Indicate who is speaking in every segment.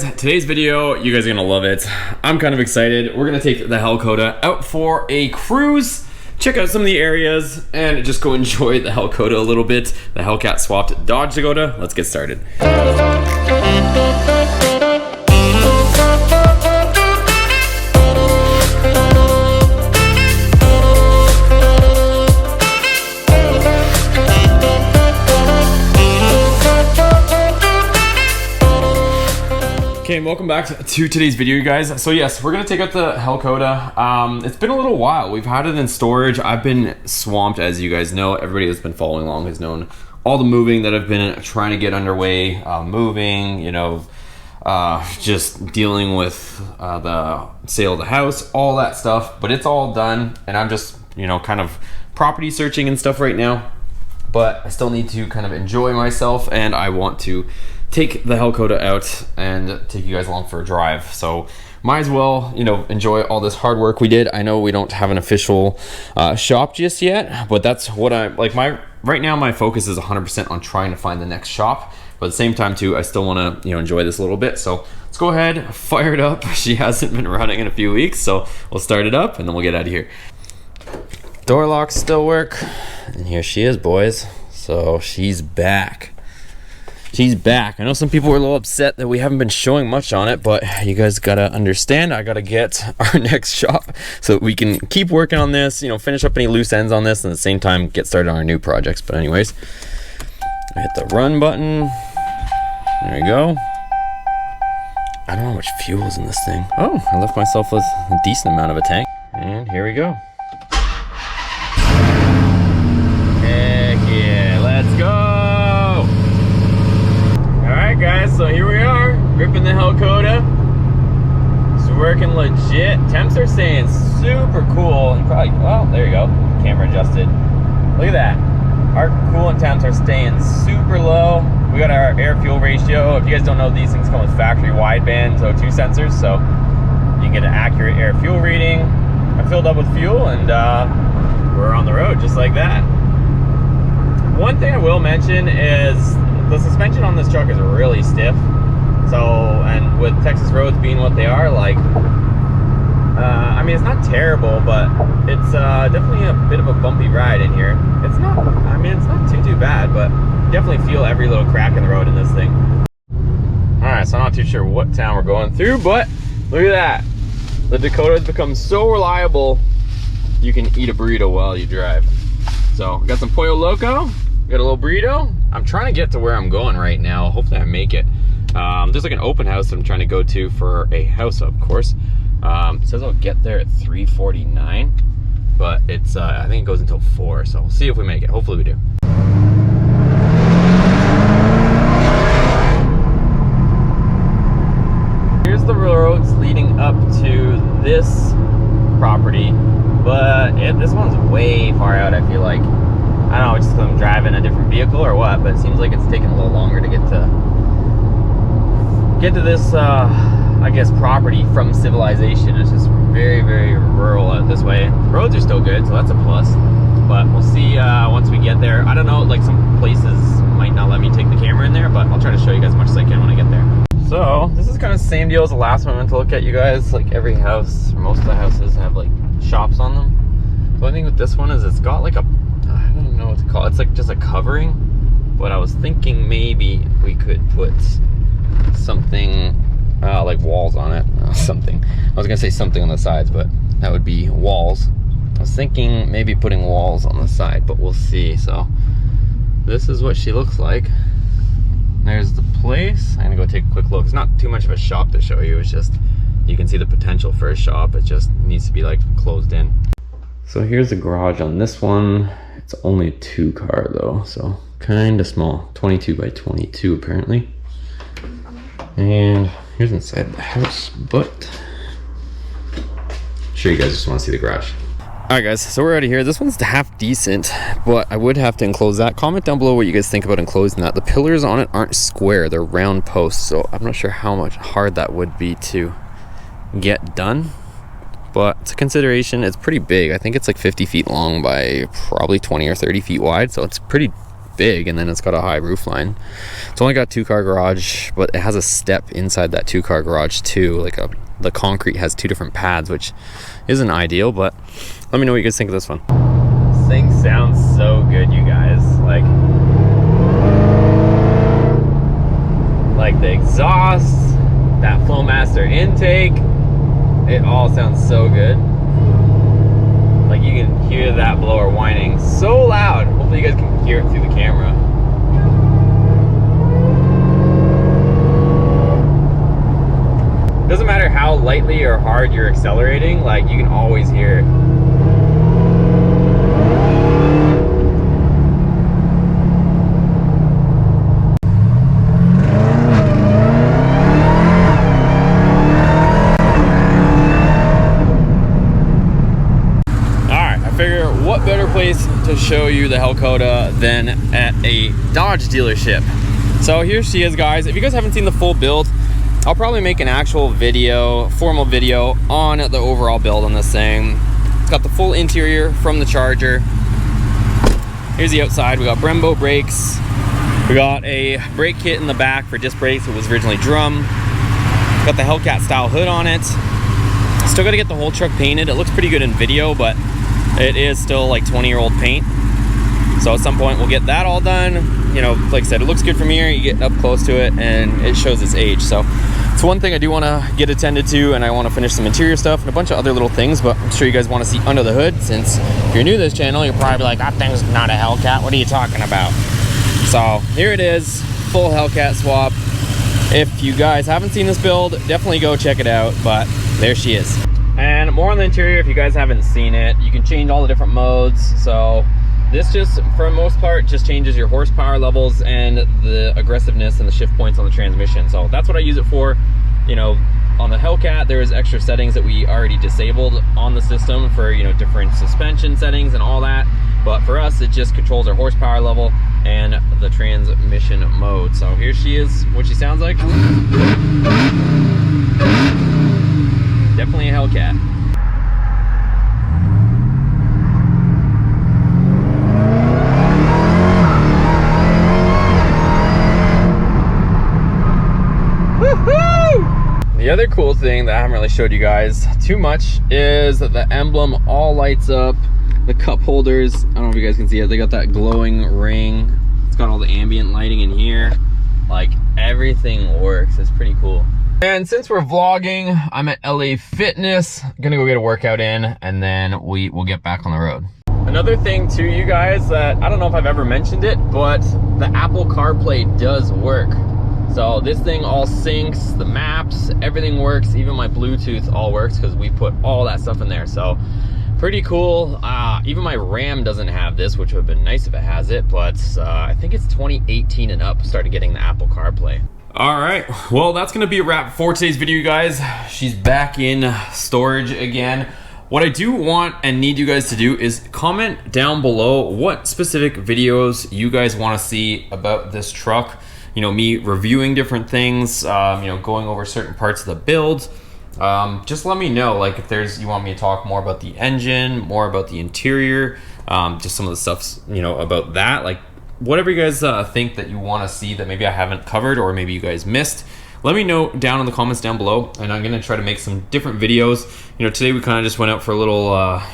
Speaker 1: guys, today's video, you guys are gonna love it. I'm kind of excited. We're gonna take the Hellcat out for a cruise, check out some of the areas, and just go enjoy the Hellcat a little bit. The Hellcat swapped Dodge Dakota. Let's get started. Okay, welcome back to today's video, you guys. So yes, we're gonna take out the Hellcat. It's been a little while. We've had it in storage. I've been swamped, as you guys know. Everybody that's been following along has known all the moving that I've been trying to get underway. Moving, you know, just dealing with the sale of the house, all that stuff. But it's all done, and I'm just, you know, kind of property searching and stuff right now. But I still need to kind of enjoy myself, and I want to take the Hellcat out and take you guys along for a drive. So might as well, you know, enjoy all this hard work we did. I know we don't have an official shop just yet, but that's what I like. Right now my focus is 100% on trying to find the next shop, but at the same time too, I still want to, you know, enjoy this a little bit. So let's go ahead, fire it up. She hasn't been running in a few weeks, so we'll start it up and then we'll get out of here. Door locks still work, and here she is, boys. So she's back. She's back. I know some people were a little upset that we haven't been showing much on it, but you guys gotta understand, I gotta get our next shop so that we can keep working on this, you know, finish up any loose ends on this, and at the same time get started on our new projects. But anyways, I hit the run button. There we go. I don't know how much fuel is in this thing. Oh, I left myself with a decent amount of a tank. And here we go. Heck yeah, let's go. Alright guys, so here we are, ripping the Hellcat. It's working legit. Temps are staying super cool. And probably, well, there you go. Camera adjusted. Look at that. Our coolant temps are staying super low. We got our air-fuel ratio. If you guys don't know, these things come with factory wideband O2 sensors, so you can get an accurate air-fuel reading. I filled up with fuel, and we're on the road just like that. One thing I will mention is the suspension on this truck is really stiff. So, and with Texas roads being what they are, like, I mean, it's not terrible, but it's definitely a bit of a bumpy ride in here. It's not, I mean, it's not too bad, but you definitely feel every little crack in the road in this thing. All right, so I'm not too sure what town we're going through, but look at that. The Dakota has become so reliable, you can eat a burrito while you drive. So, we got some Pollo Loco, got a little burrito. I'm trying to get to where I'm going right now. Hopefully I make it. There's like an open house that I'm trying to go to for a house, of course. It says I'll get there at 3:49, but it's I think it goes until 4, so we'll see if we make it. Hopefully we do. Here's the roads leading up to this property, but this one's way far out, I feel like. I don't know, just because I'm driving a different vehicle or what, but it seems like it's taking a little longer to get to this, I guess, property from civilization. It's just very, very rural out this way. The roads are still good, so that's a plus. But we'll see once we get there. I don't know, like some places might not let me take the camera in there, but I'll try to show you guys as much as I can when I get there. So this is kind of the same deal as the last one I went to look at, you guys. Like every house, most of the houses have like shops on them. So I think with this one is it's got like a, I don't know what to call it. It's like just a covering, but I was thinking maybe we could put something like walls on it. Something. I was gonna say something on the sides, but that would be walls. I was thinking maybe putting walls on the side, but we'll see. So this is what she looks like. There's the place. I'm gonna go take a quick look. It's not too much of a shop to show you. It's just, you can see the potential for a shop. It just needs to be like closed in. So here's the garage on this one. It's only a 2-car though, so kind of small. 22 by 22 apparently. And here's inside the house, but I'm sure you guys just want to see the garage. Alright guys, so we're out of here. This one's half decent, but I would have to enclose that. Comment down below what you guys think about enclosing that. The pillars on it aren't square, they're round posts, so I'm not sure how much hard that would be to get done. But it's a consideration. It's pretty big. I think it's like 50 feet long by probably 20 or 30 feet wide, so it's pretty big, and then it's got a high roof line. It's only got 2-car garage, but it has a step inside that 2-car garage too. Like the concrete has 2 different pads, which isn't ideal, but let me know what you guys think of this one. This thing sounds so good, you guys. Like the exhaust, that Flowmaster intake, it all sounds so good. Like you can hear that blower whining so loud. Hopefully you guys can hear it through the camera. Doesn't matter how lightly or hard you're accelerating, like you can always hear it. What better place to show you the Hellcat than at a Dodge dealership? So here she is, guys. If you guys haven't seen the full build, I'll probably make an actual video, formal video on the overall build on this thing. It's got the full interior from the Charger. Here's the outside. We got Brembo brakes. We got a brake kit in the back for disc brakes. It was originally drum. Got the Hellcat style hood on it. Still got to get the whole truck painted. It looks pretty good in video, but it is still like 20-year-old paint. So at some point we'll get that all done. You know, like I said, it looks good from here. You get up close to it and it shows its age. So it's one thing I do want to get attended to, and I want to finish some interior stuff and a bunch of other little things, but I'm sure you guys want to see under the hood. Since if you're new to this channel, you're probably like, that thing's not a Hellcat. What are you talking about? So here it is, full Hellcat swap. If you guys haven't seen this build, definitely go check it out, but there she is. And more on the interior, if you guys haven't seen it, you can change all the different modes. So this just, for the most part, just changes your horsepower levels and the aggressiveness and the shift points on the transmission. So that's what I use it for. You know, on the Hellcat, there's extra settings that we already disabled on the system for, you know, different suspension settings and all that. But for us, it just controls our horsepower level and the transmission mode. So here she is, what she sounds like. Definitely a Hellcat. Woohoo! The other cool thing that I haven't really showed you guys too much is that the emblem all lights up. The cup holders, I don't know if you guys can see it, they got that glowing ring. It's got all the ambient lighting in here. Like, everything works. It's pretty cool. And since we're vlogging, I'm at LA Fitness. Gonna go get a workout in, and then we will get back on the road. Another thing too, you guys, that I don't know if I've ever mentioned it, but the Apple CarPlay does work. So this thing all syncs, the maps, everything works. Even my Bluetooth all works because we put all that stuff in there. So pretty cool. Even my Ram doesn't have this, which would have been nice if it has it, but I think it's 2018 and up started getting the Apple CarPlay. All right, well, that's gonna be a wrap for today's video, you guys. She's back in storage again. What I do want and need you guys to do is comment down below what specific videos you guys want to see about this truck. You know, me reviewing different things, you know, going over certain parts of the build. Just let me know, like, if you want me to talk more about the engine, more about the interior, just some of the stuff, you know, about that. Like, whatever you guys think that you want to see that maybe I haven't covered or maybe you guys missed, let me know down in the comments down below, and I'm gonna try to make some different videos. You know, today we kind of just went out for a little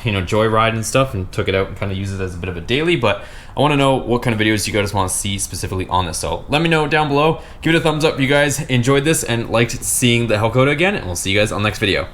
Speaker 1: you know, joyride and stuff and took it out and kind of use it as a bit of a daily, but I want to know what kind of videos you guys want to see specifically on this. So let me know down below. Give it a thumbs up if you guys enjoyed this and liked seeing the Hellcat again, and we'll see you guys on the next video.